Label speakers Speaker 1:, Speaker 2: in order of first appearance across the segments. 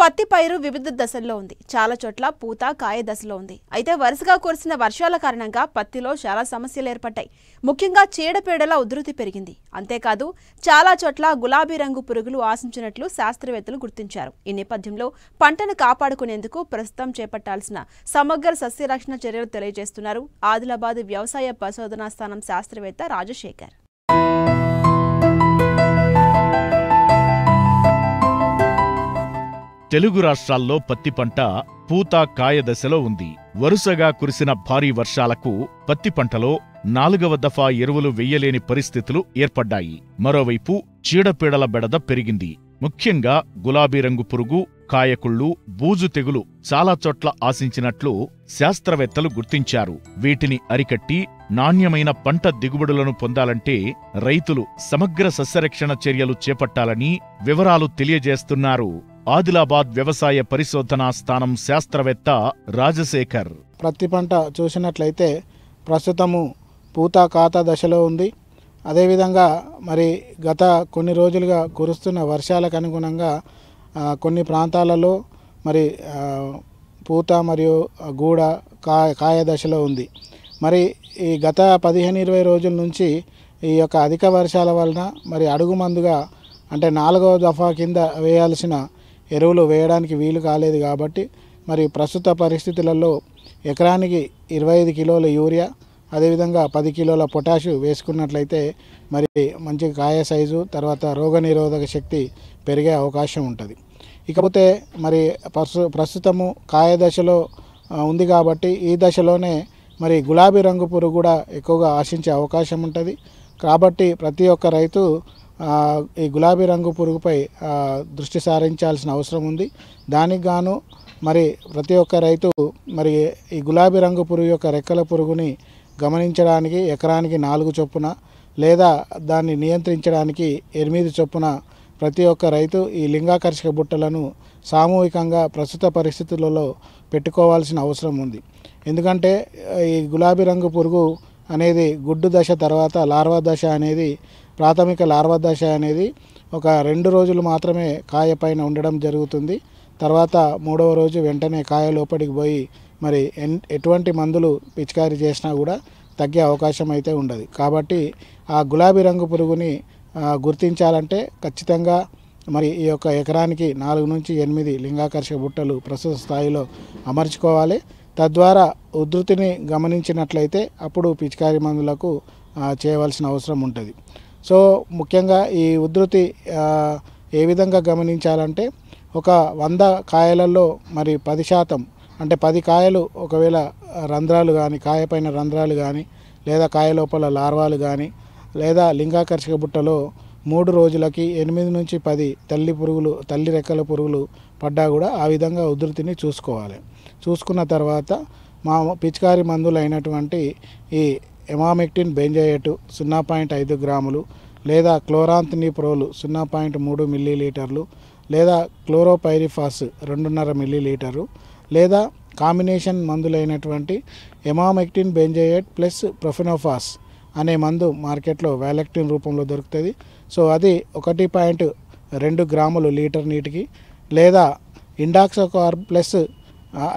Speaker 1: పత్తి పైరు వివిధ దశల్లో ఉంది. చాలా చోట్ల పూత కాయ దశలో ఉంది. అయితే వరుసగా కురిసిన వర్షాల కారణంగా పత్తిలో చాలా సమస్యలు ఏర్పడ్డాయి. ముఖ్యంగా చీడపీడల ఉధృతి పెరిగింది. అంతేకాదు చాలా చోట్ల గులాబీ రంగు పురుగులు ఆశించినట్లు శాస్త్రవేత్తలు గుర్తించారు. ఈ నేపథ్యంలో పంటను కాపాడుకునేందుకు ప్రస్తుతం చేపట్టాల్సిన సమగ్ర సస్యరక్షణ చర్యలు తెలియజేస్తున్నారు ఆదిలాబాద్ వ్యవసాయ పరిశోధనా స్థానం శాస్త్రవేత్త రాజశేఖర్.
Speaker 2: తెలుగు రాష్ట్రాల్లో పత్తి పంట పూత కాయ దశలో ఉంది. వరుసగా కురిసిన భారీ వర్షాలకు పత్తి పంటలో 4వ దఫా ఎరువులు వెయ్యలేని పరిస్థితులు ఏర్పడ్డాయి. మరోవైపు చీడపీడల బెడద పెరిగింది. ముఖ్యంగా గులాబీ రంగు పురుగు, కాయకుళ్ళు, బూజు తెగులు చాలా చోట్ల ఆశించినట్లు శాస్త్రవేత్తలు గుర్తించారు. వీటిని అరికట్టి నాణ్యమైన పంట దిగుబడులను పొందాలంటే రైతులు సమగ్ర సస్యరక్షణ చర్యలు చేపట్టాలని వివరాలు తెలియజేస్తున్నారు ఆదిలాబాద్ వ్యవసాయ పరిశోధనా స్థానం శాస్త్రవేత్త రాజశేఖర్.
Speaker 3: పత్తి పంట చూసినట్లయితే ప్రస్తుతము పూత కాత దశలో ఉంది. అదేవిధంగా మరి గత కొన్ని రోజులుగా కురుస్తున్న వర్షాలకు అనుగుణంగా కొన్ని ప్రాంతాలలో మరి పూత మరియు గూడ కాయ దశలో ఉంది. మరి ఈ గత 15-20 రోజుల నుంచి ఈ యొక్క అధిక వర్షాల వలన మరి అడుగు మందుగా అంటే 4వ దఫా కింద వేయాల్సిన ఎరువులు వేయడానికి వీలు కాలేదు. కాబట్టి మరి ప్రస్తుత పరిస్థితులలో ఎకరానికి 25 కిలోల యూరియా, అదేవిధంగా 10 కిలోల పొటాషు వేసుకున్నట్లయితే మరి మంచి కాయ సైజు, తర్వాత రోగనిరోధక శక్తి పెరిగే అవకాశం ఉంటుంది. ఇకపోతే మరి ప్రస్తుతము కాయ దశలో ఉంది కాబట్టి ఈ దశలోనే మరి గులాబీ రంగు పురుగు కూడా ఎక్కువగా ఆశించే అవకాశం ఉంటుంది. కాబట్టి ప్రతి ఒక్క రైతు ఈ గులాబీ రంగు పురుగుపై దృష్టి సారించాల్సిన అవసరం ఉంది. దానికి గాను మరి ప్రతి ఒక్క రైతు మరి ఈ గులాబీ రంగు పురుగు యొక్క రెక్కల పురుగుని గమనించడానికి ఎకరానికి 4 చొప్పున లేదా దాన్ని నియంత్రించడానికి 8 చొప్పున ప్రతి ఒక్క రైతు ఈ లింగాకర్షక బుట్టలను సామూహికంగా ప్రస్తుత పరిస్థితులలో పెట్టుకోవాల్సిన అవసరం ఉంది. ఎందుకంటే ఈ గులాబీ రంగు పురుగు అనేది గుడ్డు దశ తర్వాత లార్వా దశ అనేది ప్రాథమిక లార్వా దశ అనేది ఒక 2 రోజులు మాత్రమే కాయ పైన ఉండడం జరుగుతుంది. తర్వాత 3వ రోజు వెంటనే కాయ లోపలికి పోయి మరి ఎటువంటి మందులు పిచికారీ చేసినా కూడా తగ్గే అవకాశం అయితే ఉండదు. కాబట్టి ఆ గులాబీ రంగు పురుగుని గుర్తించాలంటే ఖచ్చితంగా మరి ఈ యొక్క ఎకరానికి 4 నుంచి 8 లింగాకర్షక బుట్టలు ప్రస్తుత స్థాయిలో అమర్చుకోవాలి. తద్వారా ఉధృతిని గమనించినట్లయితే అప్పుడు పిచికారీ మందులకు చేయవలసిన అవసరం ఉంటుంది. సో ముఖ్యంగా ఈ ఉధృతి ఏ విధంగా గమనించాలంటే ఒక 100 కాయలలో మరి 10% అంటే 10 కాయలు ఒకవేళ రంధ్రాలు కానీ కాయపైన రంధ్రాలు కానీ లేదా కాయ లోపల లార్వాలు కానీ లేదా లింగాకర్షక బుట్టలో 3 రోజులకి 8 నుంచి 10 తల్లి రెక్కల పురుగులు పడ్డా కూడా ఆ విధంగా ఉధృతిని చూసుకోవాలి. చూసుకున్న తర్వాత మా పిచికారీ మందులు అయినటువంటి ఈ ఎమామెక్టిన్ బెంజోయేట్ 0.5 గ్రాములు లేదా క్లోరాంథనిప్రోల్ 0.3 మిల్లీలీటర్లు లేదా క్లోరోపైరిఫాస్ 2.5 మిల్లీలీటరు లేదా కాంబినేషన్ మందులైనటువంటి ఎమామెక్టిన్ బెంజోయేట్ ప్లస్ ప్రొఫెనోఫాస్ అనే మందు మార్కెట్లో వ్యాలెక్టిన్ రూపంలో దొరుకుతుంది. సో అది 1.2 గ్రాములు లీటర్ నీటికి లేదా ఇండాక్సోకార్బ్ ప్లస్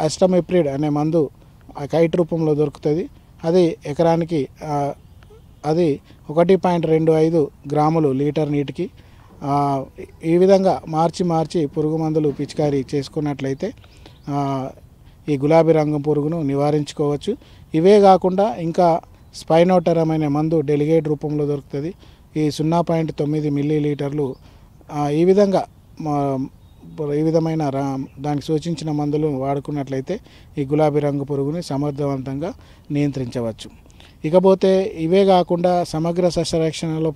Speaker 3: అస్టమిప్రిడ్ అనే మందు కైట్ రూపంలో దొరుకుతుంది. అది ఎకరానికి అది 1.25 గ్రాములు లీటర్ నీటికి ఈ విధంగా మార్చి పురుగు మందులు పిచికారీ చేసుకున్నట్లయితే ఈ గులాబీ రంగు పురుగును నివారించుకోవచ్చు. ఇవే కాకుండా ఇంకా స్పైనోటరమ్ అనే మందు డెలిగేట్ రూపంలో దొరుకుతుంది. ఈ 0.9 మిల్లీలీటర్లు ఈ విధమైన దానికి సూచించిన మందులు వాడుకున్నట్లయితే ఈ గులాబీ రంగు పురుగుని సమర్థవంతంగా నియంత్రించవచ్చు. ఇకపోతే ఇవే కాకుండా సమగ్ర సస్యరక్షణలో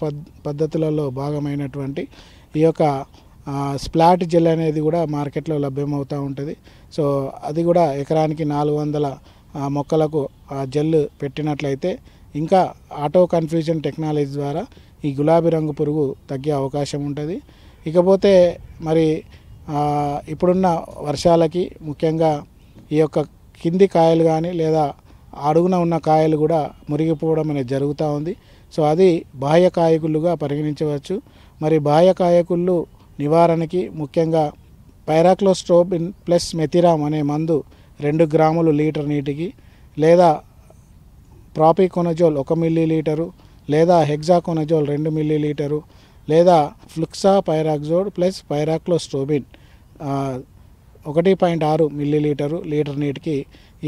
Speaker 3: పద్ధతులలో భాగమైనటువంటి ఈ యొక్క స్ప్లాట్ జెల్ అనేది కూడా మార్కెట్లో లభ్యమవుతూ ఉంటుంది. సో అది కూడా ఎకరానికి 400 మొక్కలకు జెల్ పెట్టినట్లయితే ఇంకా ఆటో కన్ఫ్యూజన్ టెక్నాలజీ ద్వారా ఈ గులాబీ రంగు పురుగు తగ్గే అవకాశం ఉంటుంది. ఇకపోతే మరి ఇప్పుడున్న వర్షాలకి ముఖ్యంగా ఈ యొక్క కింది కాయలు కానీ లేదా అడుగున ఉన్న కాయలు కూడా మురిగిపోవడం అనేది జరుగుతూ ఉంది. సో అది బాహ్య కాయకుళ్ళుగా పరిగణించవచ్చు. మరి బాహ్య కాయకుళ్ళు నివారణకి ముఖ్యంగా పైరాక్లోస్ట్రోబిన్ ప్లస్ మెథిరామ్ అనే మందు 2 గ్రాములు లీటర్ నీటికి, లేదా ప్రాపికోనజోల్ 1 మిల్లీలీటరు, లేదా హెగ్జాకోనజోల్ 2 మిల్లీలీటరు, లేదా ఫ్లుక్సాపైరాక్జోడ్ ప్లస్ పైరాక్లోస్ట్రోబిన్ 1.6 మిల్లీలీటరు లీటర్ నీటికి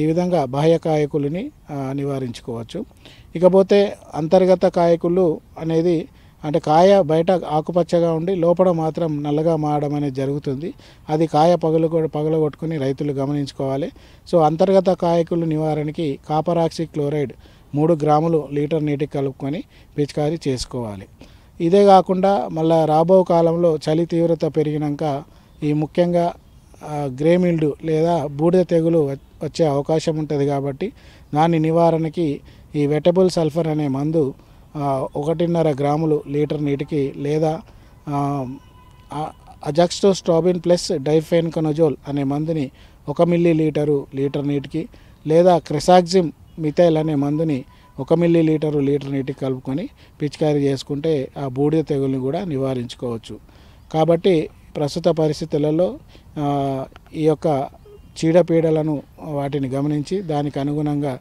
Speaker 3: ఈ విధంగా బాహ్య కాయకులని నివారించుకోవచ్చు. ఇకపోతే అంతర్గత కాయకులు అనేది అంటే కాయ బయట ఆకుపచ్చగా ఉండి లోపల మాత్రం నల్లగా మారడం అనేది జరుగుతుంది. అది కాయ పగలగొట్టుకుని రైతులు గమనించుకోవాలి. సో అంతర్గత కాయకులు నివారణకి కాపరాక్సి క్లోరైడ్ 3 గ్రాములు లీటర్ నీటికి కలుపుకొని పిచికారీ చేసుకోవాలి. ఇదే కాకుండా మళ్ళీ రాబో కాలంలో చలి తీవ్రత పెరిగినాక ఈ ముఖ్యంగా గ్రే మిల్డ్యూ లేదా బూడిద తెగులు వచ్చే అవకాశం ఉంటుంది. కాబట్టి దాని నివారణకి ఈ వెటబుల్ సల్ఫర్ అనే మందు 1.5 గ్రాములు లీటర్ నీటికి, లేదా అజాక్స్ట్రోస్ట్రోబిన్ ప్లస్ డైఫెన్కనజోల్ అనే మందుని 1 మిల్లీలీటరు లీటర్ నీటికి, లేదా క్రెసాక్జిమ్ మిథైల్ అనే మందుని 1 మిల్లీలీటరు లీటర్ నీటికి కలుపుకొని పిచికారీ చేసుకుంటే ఆ బూడిద తెగుల్ని కూడా నివారించుకోవచ్చు. కాబట్టి ప్రస్తుత పరిస్థితులలో ఈ యొక్క చీడపీడలను వాటిని గమనించి దానికి అనుగుణంగా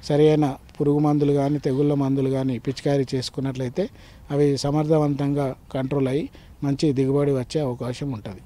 Speaker 3: సరైన పురుగు మందులు కానీ తెగుళ్ళ మందులు కానీ పిచికారీ చేసుకున్నట్లయితే అవి సమర్థవంతంగా కంట్రోల్ అయ్యి మంచి దిగుబడి వచ్చే అవకాశం ఉంటుంది.